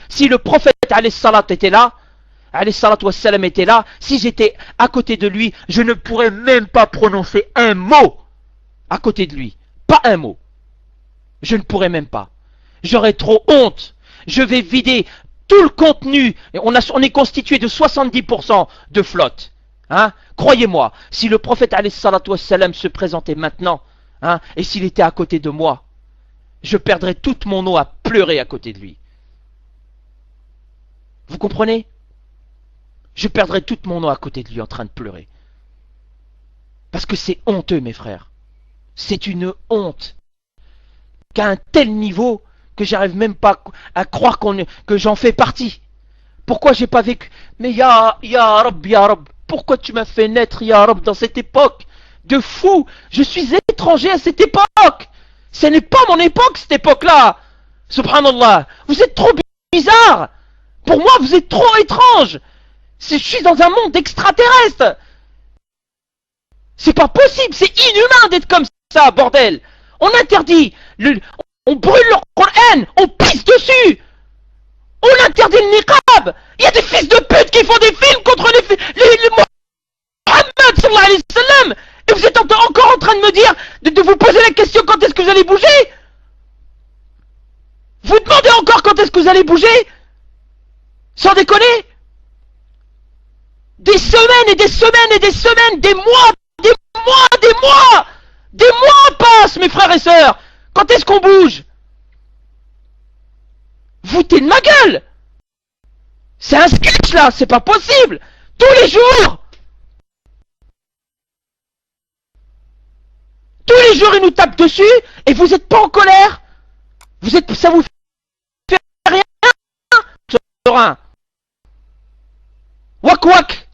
si le prophète alayhi salat était là, alayhi salat wassalam était là, si j'étais à côté de lui, je ne pourrais même pas prononcer un mot à côté de lui. Pas un mot. Je ne pourrais même pas. J'aurais trop honte. Je vais vider tout le contenu. On est constitué de 70% de flotte. Hein? Croyez-moi, si le prophète alayhi salatu wassalam se présentait maintenant, hein, et s'il était à côté de moi, je perdrais toute mon eau à pleurer à côté de lui. Vous comprenez? Je perdrais toute mon eau à côté de lui en train de pleurer. Parce que c'est honteux, mes frères. C'est une honte. Qu'à un tel niveau que j'arrive même pas à croire que j'en fais partie. Pourquoi j'ai pas vécu? Mais ya Rab, pourquoi tu m'as fait naître, ya Rab, dans cette époque de fou? Je suis étranger à cette époque. Ce n'est pas mon époque, cette époque-là. Subhanallah. Vous êtes trop bizarre. Pour moi, vous êtes trop étrange. Je suis dans un monde extraterrestre. C'est pas possible, c'est inhumain d'être comme ça, bordel. On interdit, on brûle le Coran, on pisse dessus. On interdit le niqab. Il y a des fils de pute qui font des films contre les Mohammed sallallahu alayhi wa sallam. Et vous êtes encore en train de me dire, de vous poser la question quand est-ce que vous allez bouger? Vous demandez encore quand est-ce que vous allez bouger? Sans déconner? Des semaines et des semaines et des semaines, des mois passent, mes frères et sœurs. Quand est-ce qu'on bouge? Vous t'es de ma gueule. C'est un sketch là, c'est pas possible. Tous les jours, ils nous tapent dessus et vous êtes pas en colère. Ça vous fait rien, Sorin. Wak wak.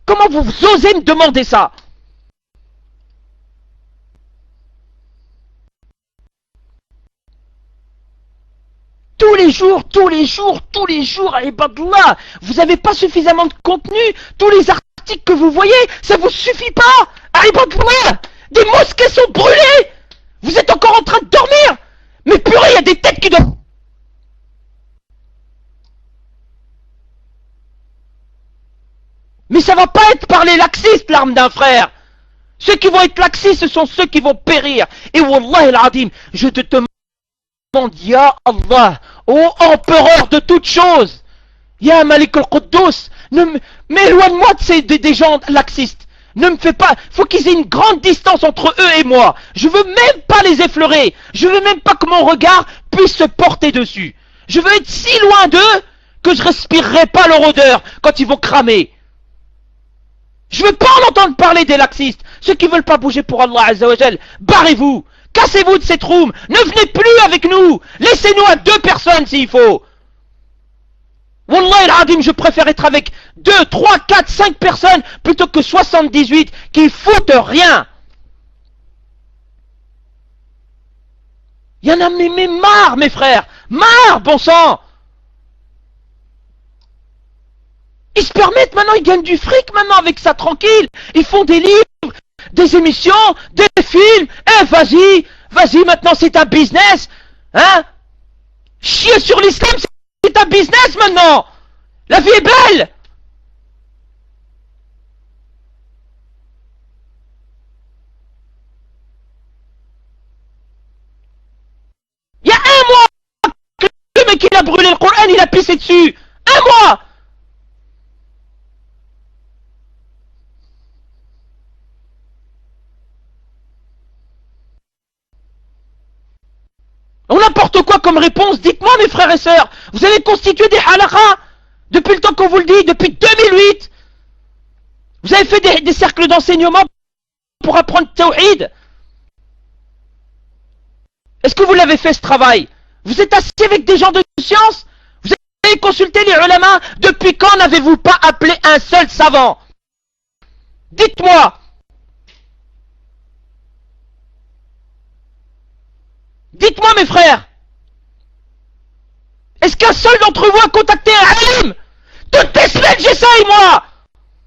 Comment vous osez me demander ça? Tous les jours, ibadallah, vous n'avez pas suffisamment de contenu. Tous les articles que vous voyez, ça vous suffit pas. Ibadallah, des mosquées sont brûlées. Vous êtes encore en train de dormir. Mais purée, il y a des têtes qui doivent... Mais ça va pas être par les laxistes, l'arme d'un frère. Ceux qui vont être laxistes, ce sont ceux qui vont périr. Et wallah al-adim, je te demande, ya Allah, ô empereur de toutes choses, ya Malik al-Quddus, m'éloigne-moi des gens laxistes. Ne me fais pas, faut qu'ils aient une grande distance entre eux et moi. Je veux même pas les effleurer. Je veux même pas que mon regard puisse se porter dessus. Je veux être si loin d'eux que je respirerai pas leur odeur quand ils vont cramer. Je veux pas en entendre parler des laxistes. Ceux qui veulent pas bouger pour Allah Azza wa Jal, barrez-vous. Cassez-vous de cette room. Ne venez plus avec nous. Laissez-nous à 2 personnes s'il faut. Wallah al-Adim, je préfère être avec 2, 3, 4, 5 personnes plutôt que 78 qui foutent rien. Il y en a mais marre, mes frères. Marre, bon sang. Ils se permettent maintenant, ils gagnent du fric maintenant avec ça, tranquille. Ils font des livres, des émissions, des films. Eh, vas-y, maintenant c'est un business. Hein? Chier sur l'islam, c'est un business maintenant. La vie est belle. Il y a un mois que le mec il a brûlé le Coran, il a pissé dessus. Un mois. On n'importe quoi comme réponse, dites-moi mes frères et sœurs, vous avez constitué des halakha depuis le temps qu'on vous le dit, depuis 2008. Vous avez fait des cercles d'enseignement pour apprendre Tawhid. Est-ce que vous l'avez fait ce travail? Vous êtes assis avec des gens de science? Vous avez consulté les ulama? Depuis quand n'avez-vous pas appelé un seul savant? Dites-moi. Dites-moi mes frères, est-ce qu'un seul d'entre vous a contacté un alim? Toute 6 semaines j'essaye, moi!